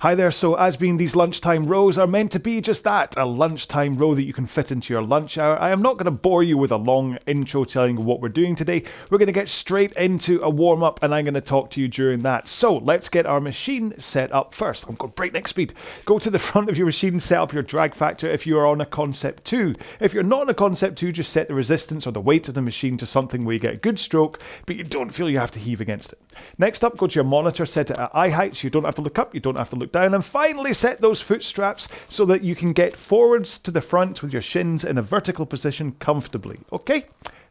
Hi there, so as being these lunchtime rows are meant to be just that, a lunchtime row that you can fit into your lunch hour. I am not going to bore you with a long intro telling you what we're doing today. We're going to get straight into a warm-up and I'm going to talk to you during that. So let's get our machine set up first. I'm going breakneck speed. Go to the front of your machine, set up your drag factor if you are on a Concept 2. If you're not on a Concept 2, just set the resistance or the weight of the machine to something where you get a good stroke, but you don't feel you have to heave against it. Next up, go to your monitor, set it at eye height so you don't have to look up, you don't have to look down, and finally set those foot straps so that you can get forwards to the front with your shins in a vertical position comfortably. Okay?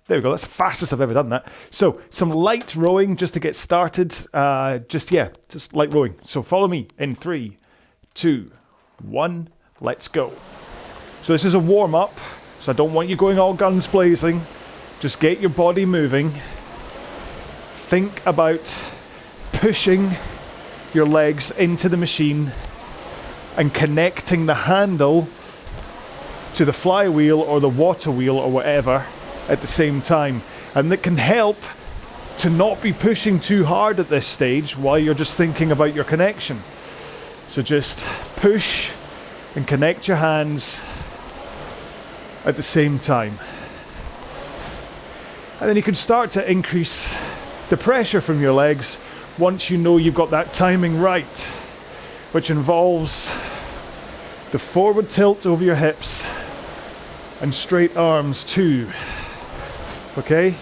There we go, that's the fastest I've ever done that. So, some light rowing just to get started. Just light rowing. So follow me in 3, 2, 1, let's go. So this is a warm-up, so I don't want you going all guns blazing. Just get your body moving. Think about pushing your legs into the machine and connecting the handle to the flywheel or the water wheel or whatever at the same time. And that can help to not be pushing too hard at this stage while you're just thinking about your connection. So just push and connect your hands at the same time. And then you can start to increase the pressure from your legs once you know you've got that timing right, which involves the forward tilt over your hips and straight arms too. Okay?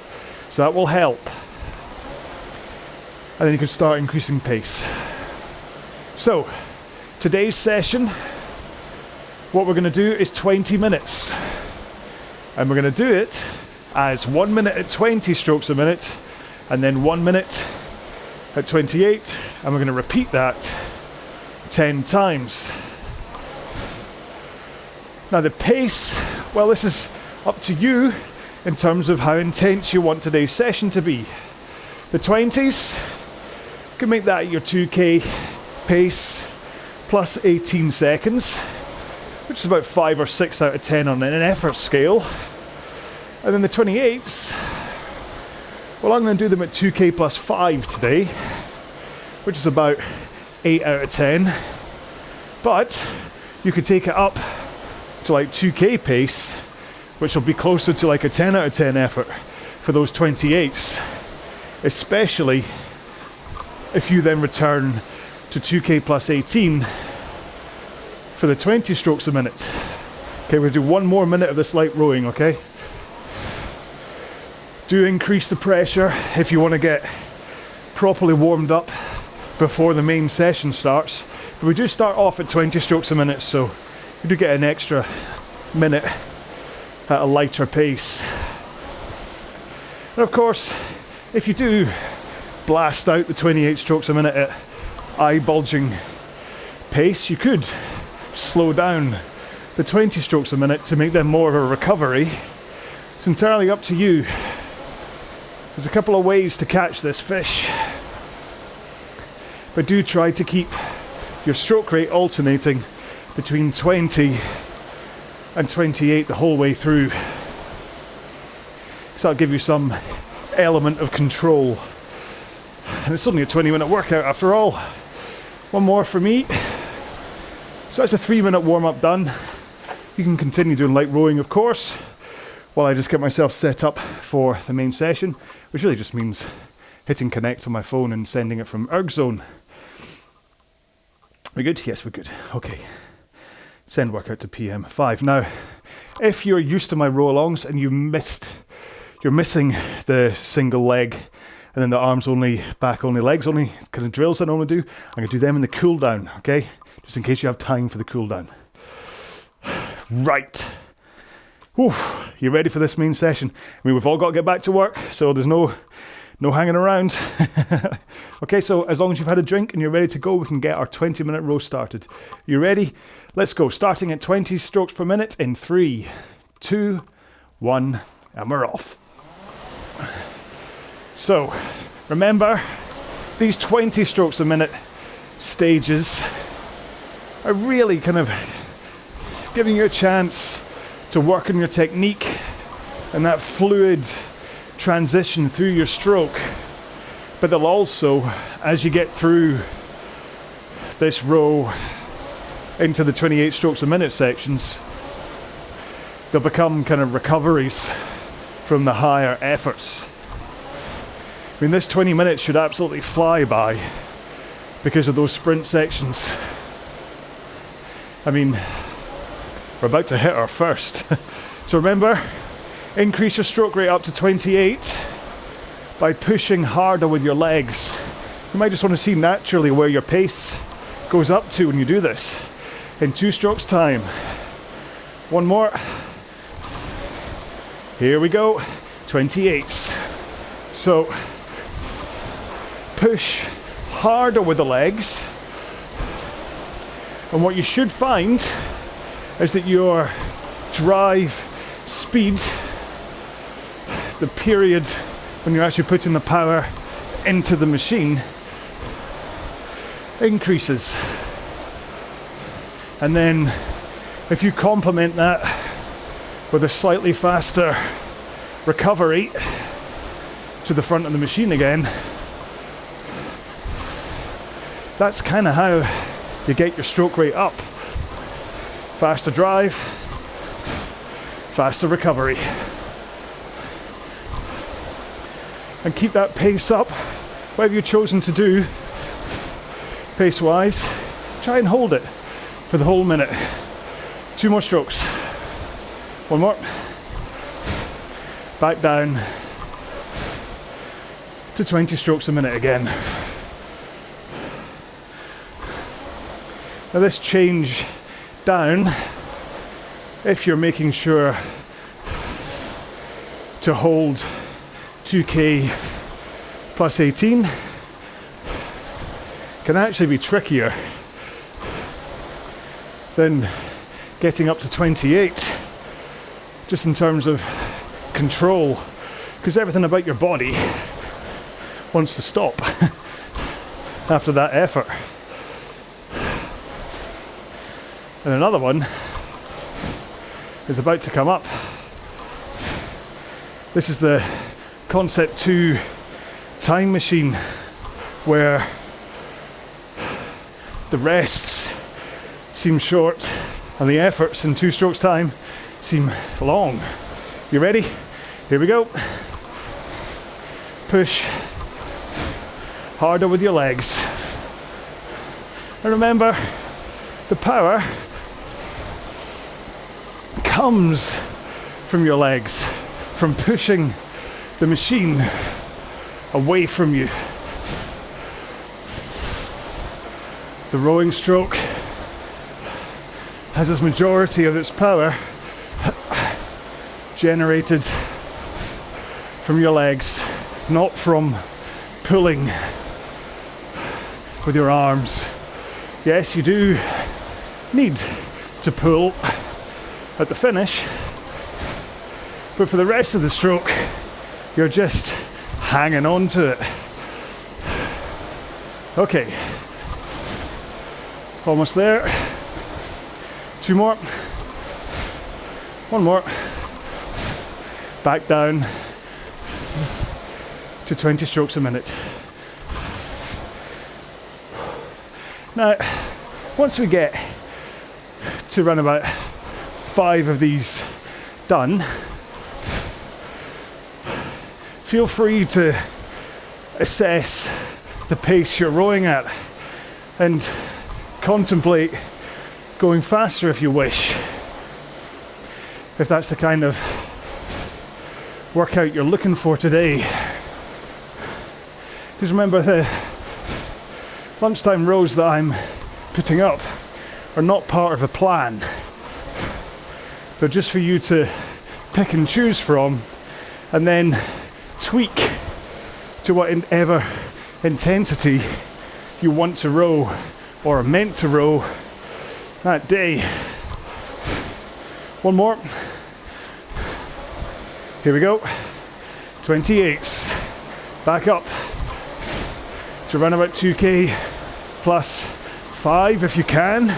So that will help. And then you can start increasing pace. So, today's session, what we're going to do is 20 minutes. And we're going to do it as 1 minute at 20 strokes a minute, and then 1 minute at 28, and we're going to repeat that 10 times. Now the pace, well, this is up to you in terms of how intense you want today's session to be. The 20s, you can make that your 2k pace plus 18 seconds, which is about 5 or 6 out of 10 on an effort scale. And then the 28s, well, I'm going to do them at 2k plus 5 today, which is about 8 out of 10. But you could take it up to like 2k pace, which will be closer to like a 10 out of 10 effort for those 28s, especially if you then return to 2k plus 18 for the 20 strokes a minute. Okay, we'll do 1 more minute of this light rowing, okay? Do increase the pressure if you want to get properly warmed up before the main session starts. But we do start off at 20 strokes a minute, so you do get an extra minute at a lighter pace. And of course, if you do blast out the 28 strokes a minute at eye-bulging pace, you could slow down the 20 strokes a minute to make them more of a recovery. It's entirely up to you. There's a couple of ways to catch this fish, but do try to keep your stroke rate alternating between 20 and 28 the whole way through. So that'll give you some element of control. And it's only a 20-minute workout after all. One more for me. So that's a 3-minute warm-up done. You can continue doing light rowing, of course, while I just get myself set up for the main session, which really just means hitting connect on my phone and sending it from ErgZone. We good? Yes, we're good. Okay. Send workout to PM5. Now, if you're used to my RowAlongs and you're missing the single leg and then the arms only, back only, legs only kind of drills I normally do, I'm going to do them in the cooldown, okay? Just in case you have time for the cooldown. Right. Whew, you ready for this main session? I mean, we've all got to get back to work, so there's no hanging around. Okay, so as long as you've had a drink and you're ready to go, we can get our 20-minute row started. You ready? Let's go. Starting at 20 strokes per minute in 3, 2, 1, and we're off. So, remember, these 20 strokes a minute stages are really kind of giving you a chance to work on your technique and that fluid transition through your stroke. But they'll also, as you get through this row into the 28 strokes a minute sections, they'll become kind of recoveries from the higher efforts. I mean, this 20 minutes should absolutely fly by because of those sprint sections. I mean, we're about to hit our first. So remember, increase your stroke rate up to 28 by pushing harder with your legs. You might just want to see naturally where your pace goes up to when you do this. In 2 strokes time. One more. Here we go. 28s. So push harder with the legs, and what you should find is that your drive speed, the period when you're actually putting the power into the machine, increases. And then if you complement that with a slightly faster recovery to the front of the machine again, that's kind of how you get your stroke rate up. Faster drive, faster recovery. And keep that pace up, whatever you've chosen to do, pace-wise. Try and hold it for the whole minute. 2 more strokes. One more. Back down to 20 strokes a minute again. Now this change down, if you're making sure to hold 2k plus 18, can actually be trickier than getting up to 28, just in terms of control, because everything about your body wants to stop after that effort. And another one is about to come up. This is the Concept 2 time machine, where the rests seem short and the efforts in 2 strokes time seem long. You ready? Here we go. Push harder with your legs. And remember, the power comes from your legs, from pushing the machine away from you. The rowing stroke has its majority of its power generated from your legs, not from pulling with your arms. Yes, you do need to pull at the finish, but for the rest of the stroke, you're just hanging on to it. Okay, almost there. 2 more. 1 more. Back down to 20 strokes a minute. Now, once we get to run about 5 of these done, feel free to assess the pace you're rowing at and contemplate going faster if you wish, if that's the kind of workout you're looking for today. Because remember, the lunchtime rows that I'm putting up are not part of a plan. They're just for you to pick and choose from, and then tweak to whatever intensity you want to row or are meant to row that day. 1 more. Here we go. 28s. Back up to run about 2k plus 5 if you can,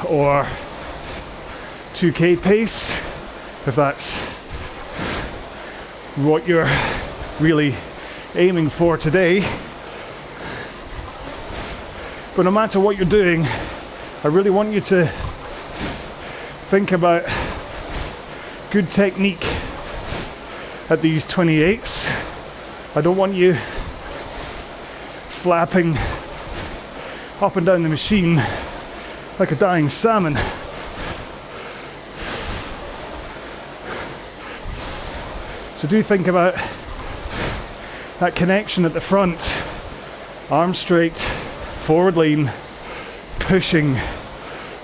or 2k pace if that's what you're really aiming for today. But no matter what you're doing, I really want you to think about good technique at these 28s. I don't want you flapping up and down the machine like a dying salmon. So do think about that connection at the front, arms straight, forward lean, pushing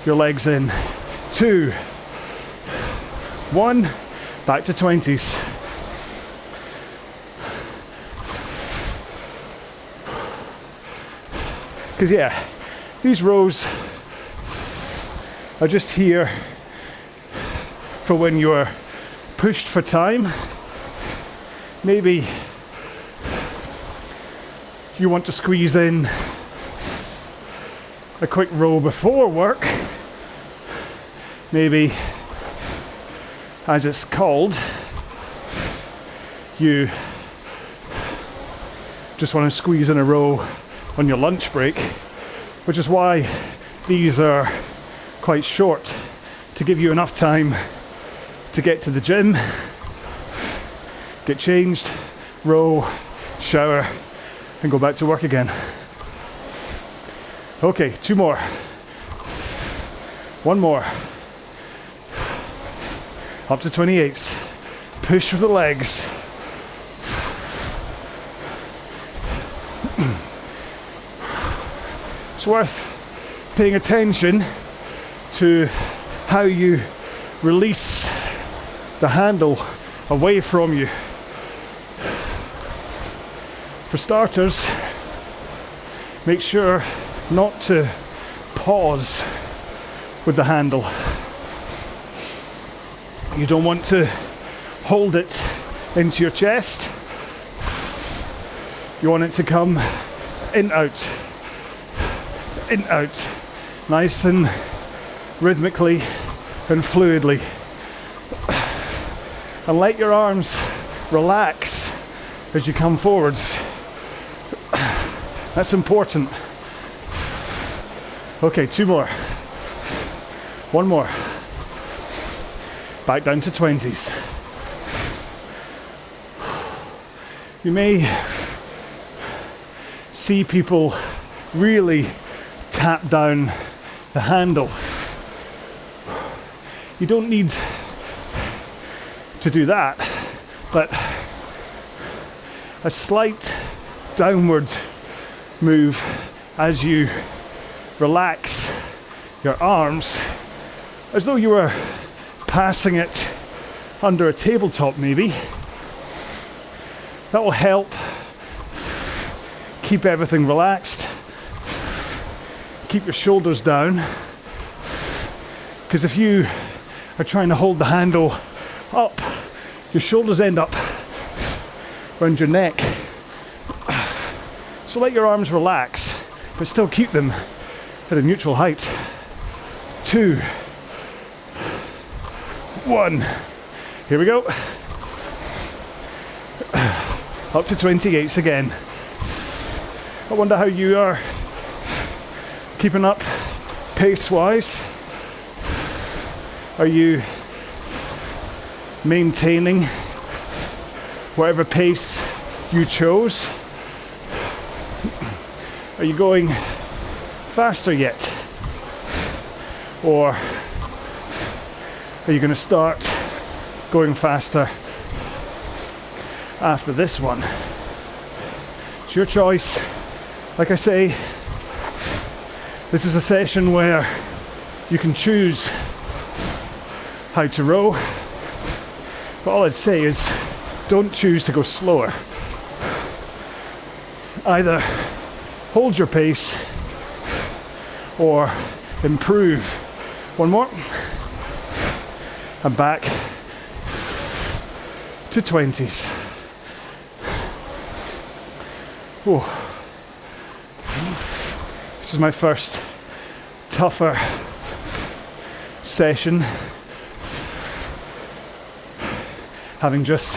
your legs in. 2, 1, back to 20s. Because yeah, these rows are just here for when you're pushed for time. Maybe you want to squeeze in a quick row before work. Maybe, as it's called, you just want to squeeze in a row on your lunch break, which is why these are quite short, to give you enough time to get to the gym, get changed, row, shower, and go back to work again. Okay, 2 more. 1 more. Up to 28s. Push with the legs. It's worth paying attention to how you release the handle away from you. For starters, make sure not to pause with the handle. You don't want to hold it into your chest. You want it to come in, out, nice and rhythmically and fluidly. And let your arms relax as you come forwards. That's important. Okay, 2 more. 1 more. Back down to 20s. You may see people really tap down the handle. You don't need to do that, but a slight downward move as you relax your arms, as though you were passing it under a tabletop maybe. That will help keep everything relaxed, keep your shoulders down, because if you are trying to hold the handle up, your shoulders end up around your neck. So let your arms relax, but still keep them at a neutral height. 2, 1. Here we go. Up to 28s again. I wonder how you are keeping up pace-wise. Are you maintaining whatever pace you chose? Are you going faster yet? Or are you going to start going faster after this one? It's your choice. Like I say, this is a session where you can choose how to row. But all I'd say is don't choose to go slower. Either hold your pace or improve. 1 more. And back to 20s. Whoa. This is my first tougher session, having just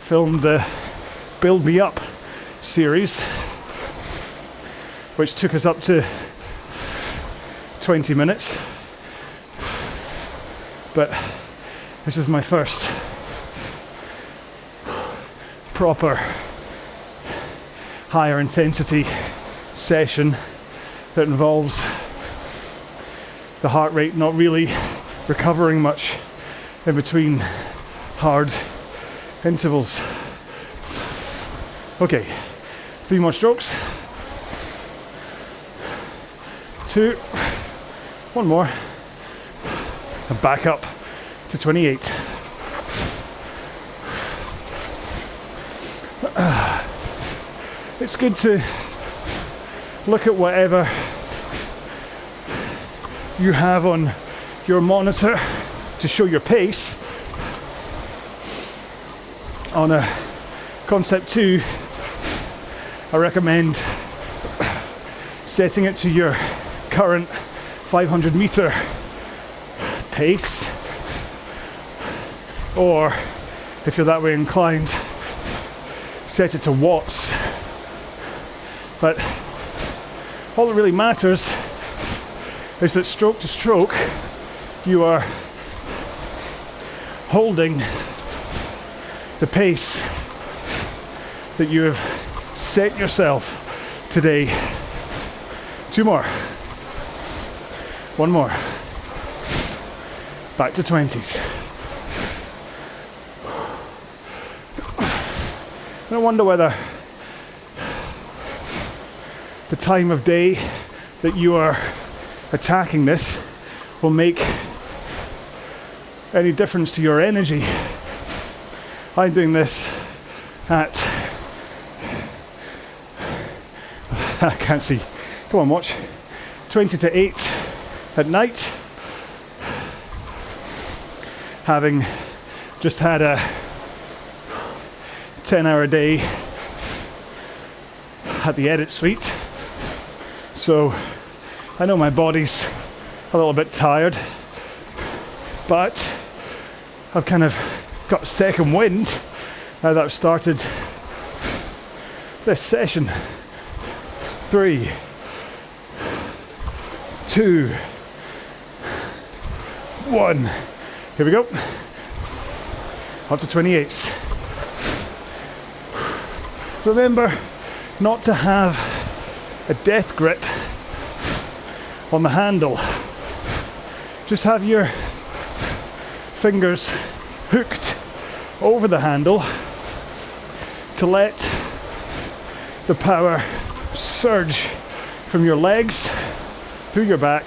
filmed the Build Me Up series. which took us up to 20 minutes. But this is my first proper higher intensity session that involves the heart rate not really recovering much in between hard intervals. Okay, 3 more strokes. 2, 1 more, and back up to 28. It's good to look at whatever you have on your monitor to show your pace. On a Concept 2, I recommend setting it to your current 500 meter pace, or if you're that way inclined, set it to watts. But all that really matters is that stroke to stroke you are holding the pace that you have set yourself today. 2 more. 1 more. Back to 20s. And I wonder whether the time of day that you are attacking this will make any difference to your energy. I'm doing this at, I can't see, come on watch, 20 to 8 at night, having just had a 10-hour day at the edit suite. So I know my body's a little bit tired, but I've kind of got second wind now that I've started this session. 3, 2, 1. Here we go. Up to 28s. Remember not to have a death grip on the handle. Just have your fingers hooked over the handle to let the power surge from your legs, through your back,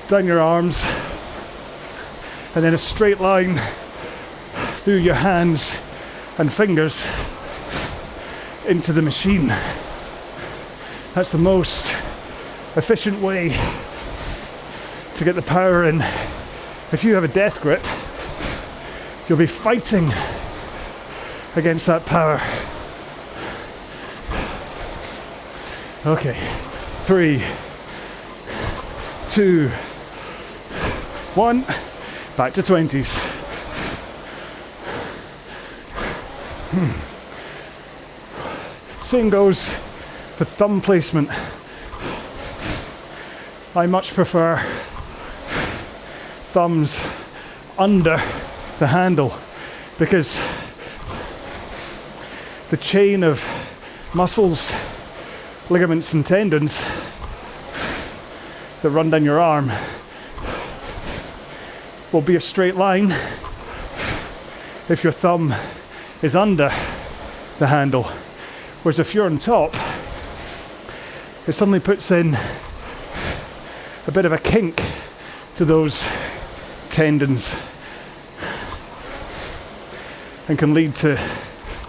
down your arms, and then a straight line through your hands and fingers into the machine. That's the most efficient way to get the power in. If you have a death grip, you'll be fighting against that power. Okay, 3, 2, 1, back to 20s. Same goes for thumb placement. I much prefer thumbs under the handle because the chain of muscles, ligaments and tendons that run down your arm will be a straight line if your thumb is under the handle, whereas if you're on top, it suddenly puts in a bit of a kink to those tendons and can lead to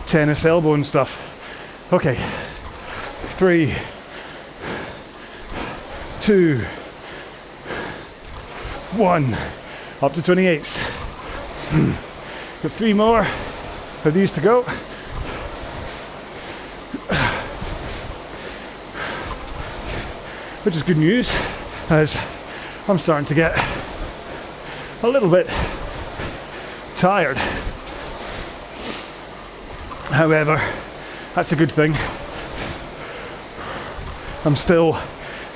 tennis elbow and stuff. Okay, 3, 2, 1, up to 28s. Got 3 more of these to go. Which is good news, as I'm starting to get a little bit tired. However, that's a good thing. I'm still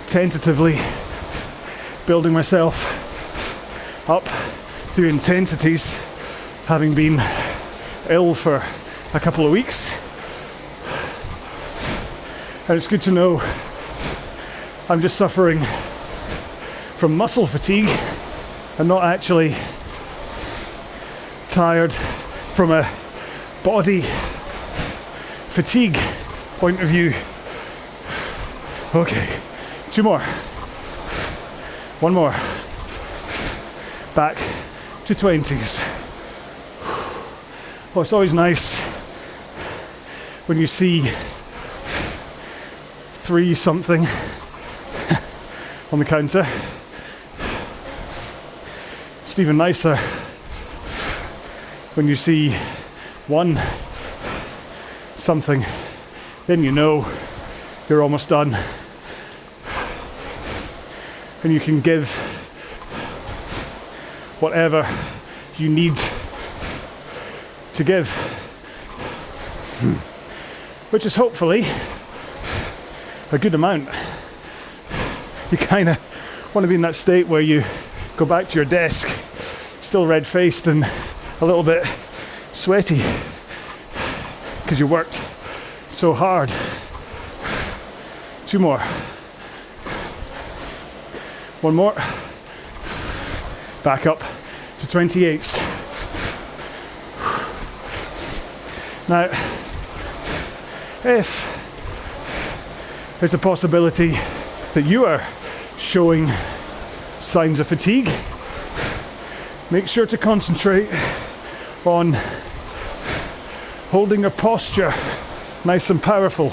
tentatively building myself up through intensities, having been ill for a couple of weeks. And it's good to know I'm just suffering from muscle fatigue and not actually tired from a body fatigue point of view. Okay, 2 more. 1 more. Back to 20s. Oh, it's always nice when you see 3 something on the counter. It's even nicer when you see 1 something, then you know you're almost done. And you can give whatever you need to give, which is hopefully a good amount. You kind of want to be in that state where you go back to your desk still red-faced and a little bit sweaty because you worked so hard. 2 more. 1 more. Back up to 28s. Now, if there's a possibility that you are showing signs of fatigue, make sure to concentrate on holding your posture nice and powerful,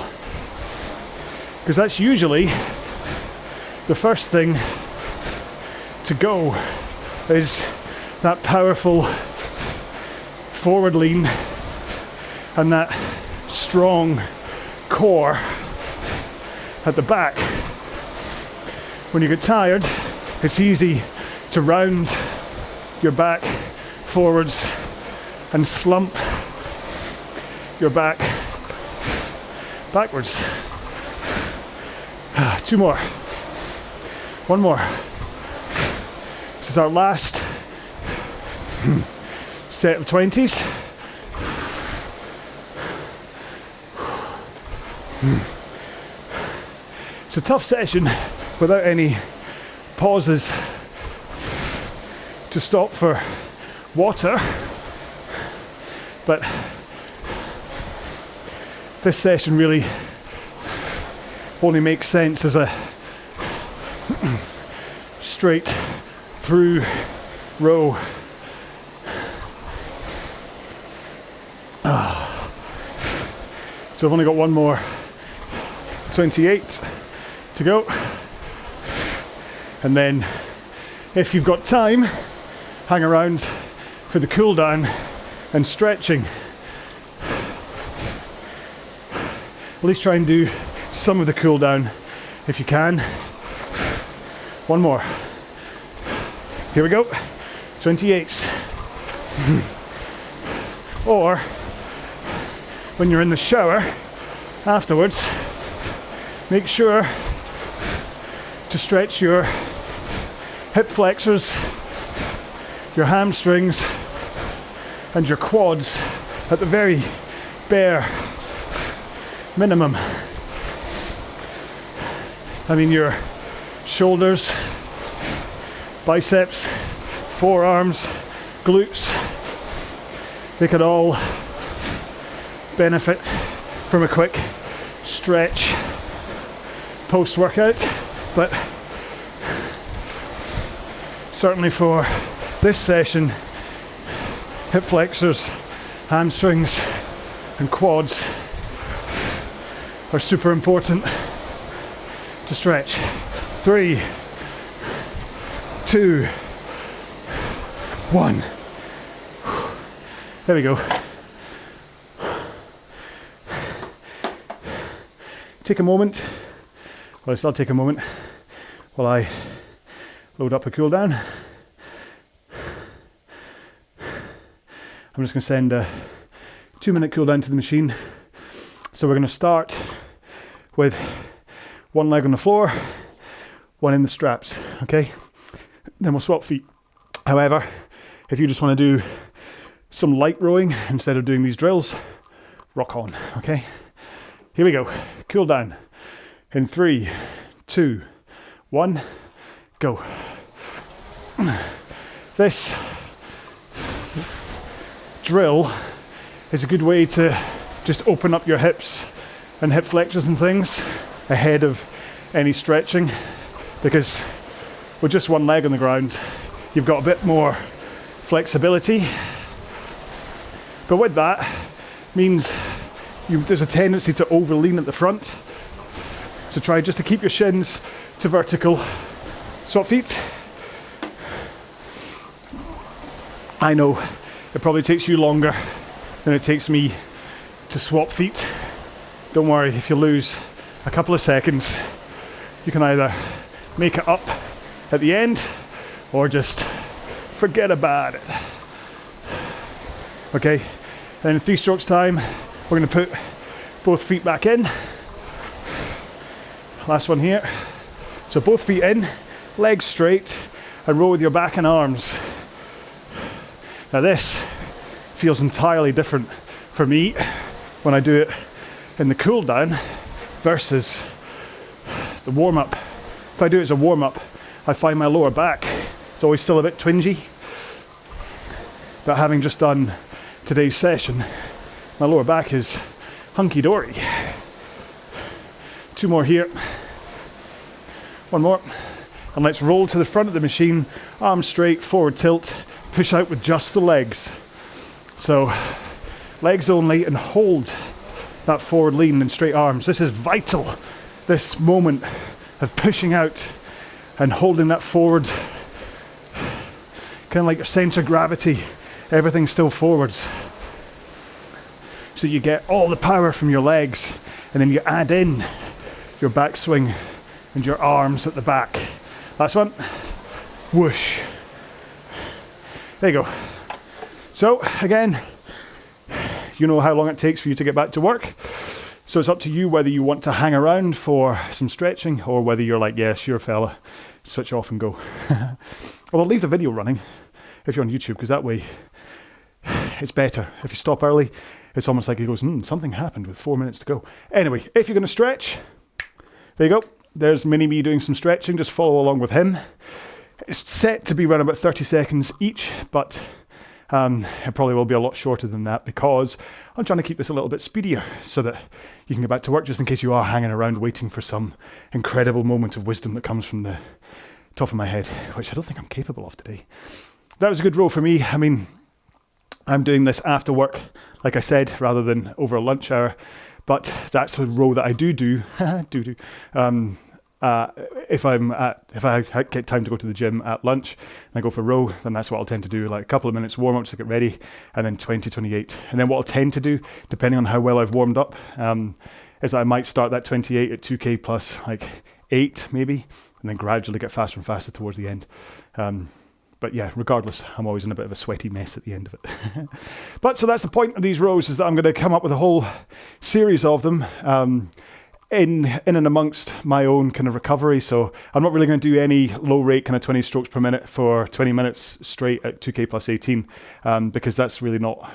because that's usually the first thing to go, is that powerful forward lean and that strong core at the back. When you get tired, it's easy to round your back forwards and slump your back backwards. 2 more. 1 more. This is our last set of 20s. It's a tough session without any pauses to stop for water, but this session really only makes sense as a straight through row. So I've only got 1 more 28 to go, and then if you've got time, hang around for the cool down and stretching. At least try and do some of the cool down if you can. 1 more. Here we go. 28s. Or when you're in the shower afterwards, make sure to stretch your hip flexors, your hamstrings, and your quads at the very bare minimum. I mean, your shoulders, biceps, forearms, glutes, they could all benefit from a quick stretch post-workout, but certainly for this session, hip flexors, hamstrings, and quads are super important to stretch. 3, 2, 1. There we go. Take a moment, well, I'll take a moment while I load up a cool down. I'm just going to send a 2-minute cool down to the machine. So we're going to start with one leg on the floor, one in the straps, okay? Then we'll swap feet. However, if you just want to do some light rowing instead of doing these drills, rock on, okay? Here we go, cool down. In 3, 2, 1, go. This drill is a good way to just open up your hips and hip flexors and things ahead of any stretching, because with just one leg on the ground, you've got a bit more flexibility. But with that, means there's a tendency to over lean at the front. So try just to keep your shins to vertical. Swap feet. I know it probably takes you longer than it takes me to swap feet. Don't worry, if you lose a couple of seconds, you can either make it up at the end or just forget about it. Okay, and in 3 strokes time, we're going to put both feet back in. Last one here. So both feet in, legs straight, and row with your back and arms. Now this feels entirely different for me when I do it in the cool down versus the warm up. If I do it as a warm up, I find my lower back is always still a bit twingy. But having just done today's session, my lower back is hunky-dory. 2 more here. 1 more. And let's roll to the front of the machine, arms straight, forward tilt, push out with just the legs. So legs only, and hold that forward lean and straight arms. This is vital, this moment of pushing out and holding that forward, kind of like your centre of gravity, everything's still forwards. So you get all the power from your legs, and then you add in your backswing and your arms at the back. Last one. Whoosh. There you go. So again, you know how long it takes for you to get back to work. So it's up to you whether you want to hang around for some stretching or whether you're like, yeah, sure fella, switch off and go. Well, I'll leave the video running if you're on YouTube, because that way it's better. If you stop early, it's almost like it goes, something happened with 4 minutes to go. Anyway, if you're going to stretch, there you go. There's Mini-Me doing some stretching. Just follow along with him. It's set to be around about 30 seconds each, but it probably will be a lot shorter than that because I'm trying to keep this a little bit speedier so that you can get back to work, just in case you are hanging around waiting for some incredible moment of wisdom that comes from the top of my head, which I don't think I'm capable of today. That was a good row for me. I mean, I'm doing this after work, like I said, rather than over a lunch hour, but that's a row that I do. If I get time to go to the gym at lunch and I go for a row, then that's what I'll tend to do, like a couple of minutes warm up to get ready, and then 20, 28. And then what I'll tend to do, depending on how well I've warmed up, is I might start that 28 at 2K plus like 8 maybe, and then gradually get faster and faster towards the end. But yeah, regardless, I'm always in a bit of a sweaty mess at the end of it. But so that's the point of these rows, is that I'm going to come up with a whole series of them in and amongst my own kind of recovery. So I'm not really going to do any low rate kind of 20 strokes per minute for 20 minutes straight at 2K plus 18, because that's really not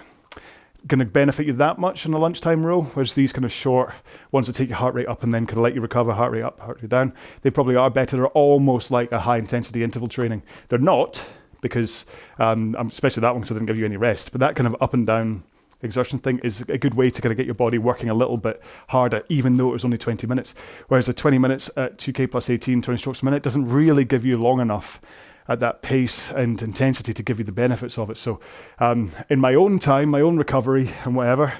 going to benefit you that much in a lunchtime row, whereas these kind of short ones that take your heart rate up and then kind of let you recover, heart rate up, heart rate down, they probably are better. They're almost like a high intensity interval training. They're not, because especially that one, because I didn't give you any rest, but that kind of up and down exertion thing is a good way to kind of get your body working a little bit harder, even though it was only 20 minutes. Whereas the 20 minutes at 2K plus 18, 20 strokes a minute doesn't really give you long enough at that pace and intensity to give you the benefits of it. So in my own time, my own recovery and whatever,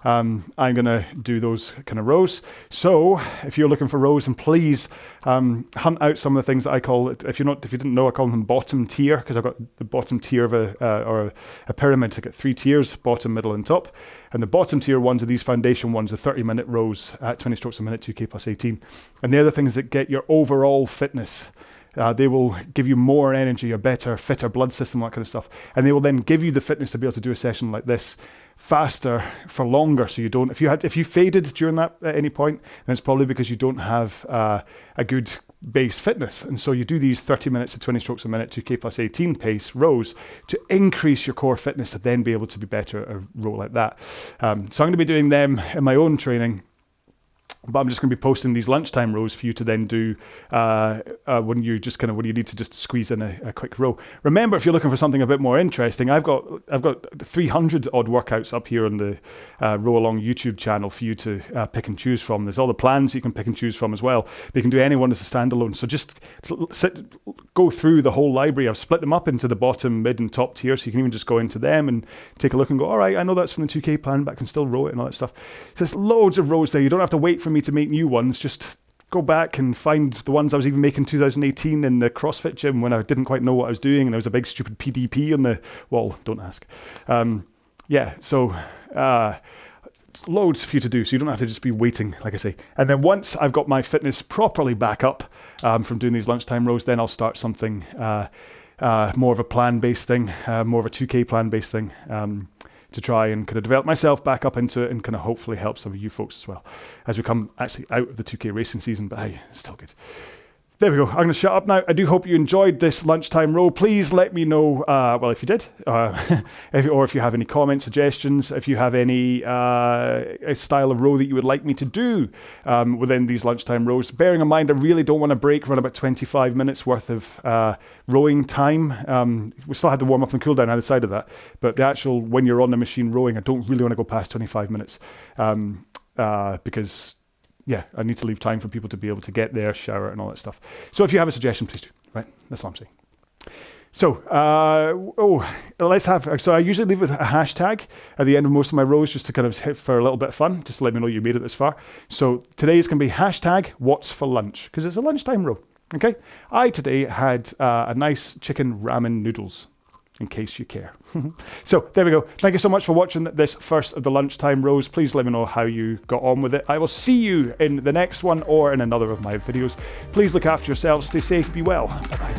I'm going to do those kind of rows. So if you're looking for rows, and please hunt out some of the things that I call, if you didn't know, I call them bottom tier, because I've got the bottom tier of a pyramid. I got 3 tiers, bottom, middle and top. And the bottom tier ones are these foundation ones, the 30-minute rows at 20 strokes a minute, 2K plus 18. And they're the things that get your overall fitness. They will give you more energy, a better, fitter blood system, that kind of stuff. And they will then give you the fitness to be able to do a session like this faster for longer, so you don't, if you faded during that at any point, then it's probably because you don't have a good base fitness. And so you do these 30 minutes to 20 strokes a minute 2k plus 18 pace rows to increase your core fitness to then be able to be better at a row like that. So I'm going to be doing them in my own training, but I'm just going to be posting these lunchtime rows for you to then do when you need to just squeeze in a quick row. Remember, if you're looking for something a bit more interesting, I've got 300 odd workouts up here on the RowAlong YouTube channel for you to pick and choose from. There's all the plans you can pick and choose from as well. But you can do any one as a standalone. So just go through the whole library. I've split them up into the bottom, mid, and top tier, so you can even just go into them and take a look and go, all right, I know that's from the 2K plan, but I can still row it and all that stuff. So there's loads of rows there. You don't have to wait for me to make new ones. Just go back and find the ones I was even making 2018 in the CrossFit gym when I didn't quite know what I was doing and there was a big stupid PDP on the wall. Don't ask. Loads for you to do, so you don't have to just be waiting, like I say. And then once I've got my fitness properly back up from doing these lunchtime rows, then I'll start something more of a plan-based thing, more of a 2K plan-based thing, to try and kind of develop myself back up into it and kind of hopefully help some of you folks as well as we come actually out of the 2K racing season. But hey, it's still good. There we go. I'm going to shut up now. I do hope you enjoyed this lunchtime row. Please let me know, if you did, if you have any comments, suggestions, if you have any a style of row that you would like me to do within these lunchtime rows. Bearing in mind, I really don't want to run about 25 minutes worth of rowing time. We still had the warm up and cool down either side of that, but the actual, when you're on the machine rowing, I don't really want to go past 25 minutes because I need to leave time for people to be able to get there, shower, and all that stuff. So if you have a suggestion, please do. Right, that's all I'm saying. So, so I usually leave with a hashtag at the end of most of my rows just to kind of hit for a little bit of fun, just to let me know you made it this far. So today's going to be hashtag what's for lunch, because it's a lunchtime row. Okay, I today had a nice chicken ramen noodles, in case you care. So there we go. Thank you so much for watching this first of the lunchtime rows. Please let me know how you got on with it. I will see you in the next one or in another of my videos. Please look after yourselves, stay safe, be well. Bye-bye.